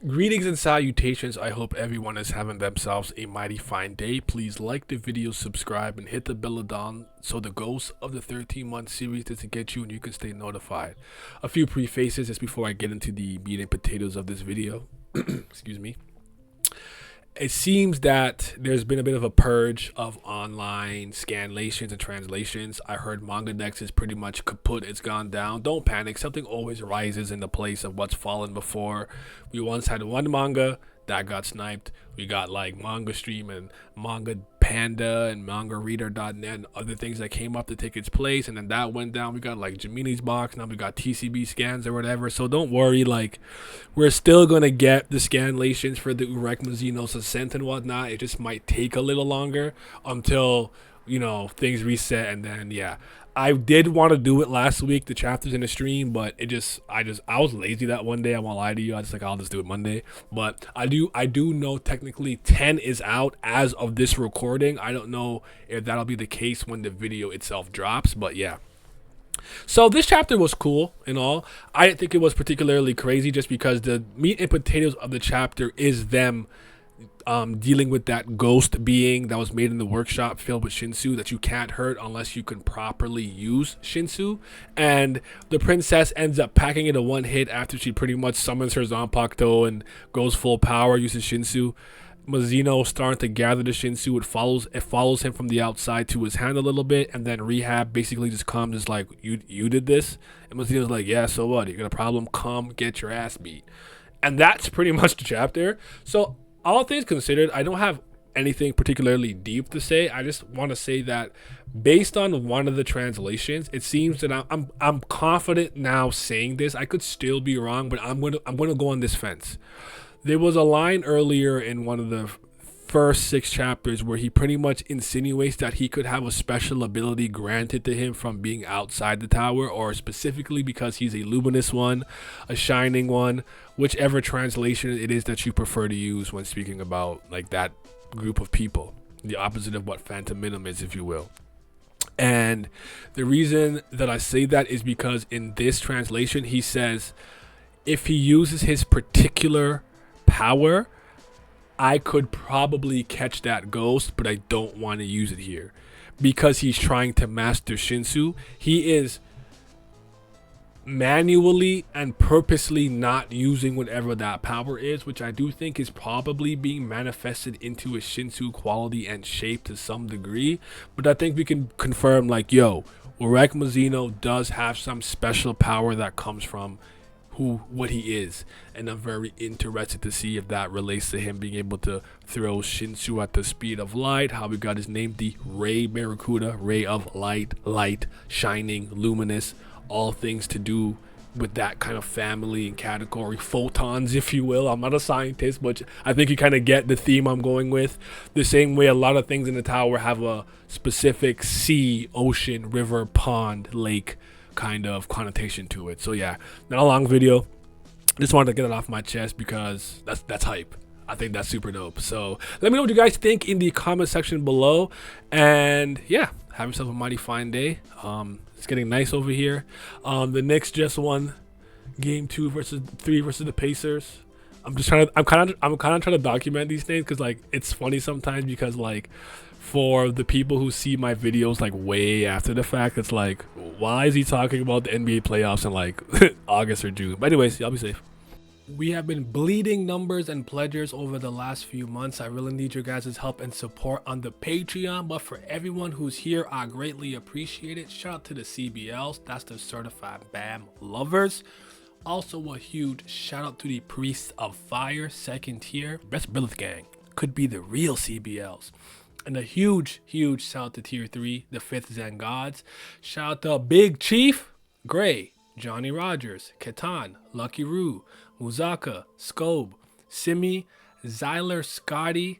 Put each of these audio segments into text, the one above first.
Greetings and salutations. I hope everyone is having themselves a mighty fine day. Please like the video, subscribe, and hit the bell icon so the ghost of the 13-month series doesn't get you and you can stay notified. A few prefaces just before I get into the meat and potatoes of this video. Excuse me. It seems that there's been a bit of a purge of online scanlations and translations. I heard MangaDex is pretty much kaput. It's gone down. Don't panic. Something always rises in the place of what's fallen before. We once had one manga that got sniped. We got like Manga Stream and Manga Panda and MangaReader.net and other things that came up to take its place, and then that went down. We got like Gemini's box. Now we got TCB scans or whatever. So don't worry. Like, we're still gonna get the scanlations for the Urek Mazino's Ascent and whatnot. It just might take a little longer until things reset, and then yeah. I did want to do it last week, the chapters in the stream, but I was lazy that one day. I won't lie to you. I'll just do it Monday. But I do know technically 10 is out as of this recording. I don't know if that'll be the case when the video itself drops, but yeah. So this chapter was cool and all. I didn't think it was particularly crazy just because the meat and potatoes of the chapter is them dealing with that ghost being that was made in the workshop filled with Shinsu that you can't hurt unless you can properly use Shinsu. And the princess ends up packing it in one hit after she pretty much summons her Zanpakuto and goes full power, uses Shinsu. Mazino starting to gather the Shinsu. It follows him from the outside to his hand a little bit, and then Rehab basically just comes and is like, you did this? And Mazino's like, yeah, so what? You got a problem? Come get your ass beat. And that's pretty much the chapter. So all things considered, I don't have anything particularly deep to say. I just want to say that based on one of the translations, it seems that I'm confident now saying this. I could still be wrong, but I'm gonna go on this fence. There was a line earlier in one of the first 6 chapters where he pretty much insinuates that he could have a special ability granted to him from being outside the tower, or specifically because he's a luminous one, a shining one, whichever translation it is that you prefer to use when speaking about like that group of people, the opposite of what Phantom Minim is, if you will. And the reason that I say that is because in this translation he says if he uses his particular power, I could probably catch that ghost, but I don't want to use it here. Because he's trying to master Shinsu, he is manually and purposely not using whatever that power is, which I do think is probably being manifested into a Shinsu quality and shape to some degree. But I think we can confirm, like, yo, Urek Mazino does have some special power that comes from what he is, and I'm very interested to see if that relates to him being able to throw Shinsu at the speed of light, how we got his name, the Ray Barracuda, ray of light, shining, luminous, all things to do with that kind of family and category, photons, if you will. I'm not a scientist, but I think you kind of get the theme I'm going with. The same way a lot of things in the tower have a specific sea, ocean, river, pond, lake kind of connotation to it. So yeah, not a long video, just wanted to get it off my chest because that's hype. I think that's super dope. So let me know what you guys think in the comment section below, and yeah, have yourself a mighty fine day. It's getting nice over here. The Knicks just won game 2 versus 3 versus the Pacers. I'm kind of trying to document these things because like it's funny sometimes, because like for the people who see my videos like way after the fact, it's like, why is he talking about the NBA playoffs in like August or June? But anyways, y'all be safe. We have been bleeding numbers and pledgers over the last few months. I really need your guys' help and support on the Patreon, but for everyone who's here, I greatly appreciate it. Shout out to the CBLs, that's the Certified BAM lovers. Also a huge shout out to the Priests of Fire, 2nd tier, Best Brilith Gang, could be the real CBLs. And a huge shout out to tier 3, the 5th Zen Gods. Shout out to Big Chief, Gray, Johnny Rogers, Ketan, Lucky Roo, Muzaka, Scobe, Simi, Zyler Scotty,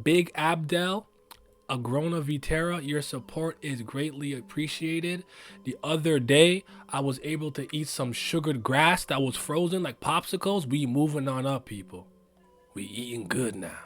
Big Abdel, Agrona Vitera. Your support is greatly appreciated. The other day, I was able to eat some sugared grass that was frozen like popsicles. We moving on up, people. We eating good now.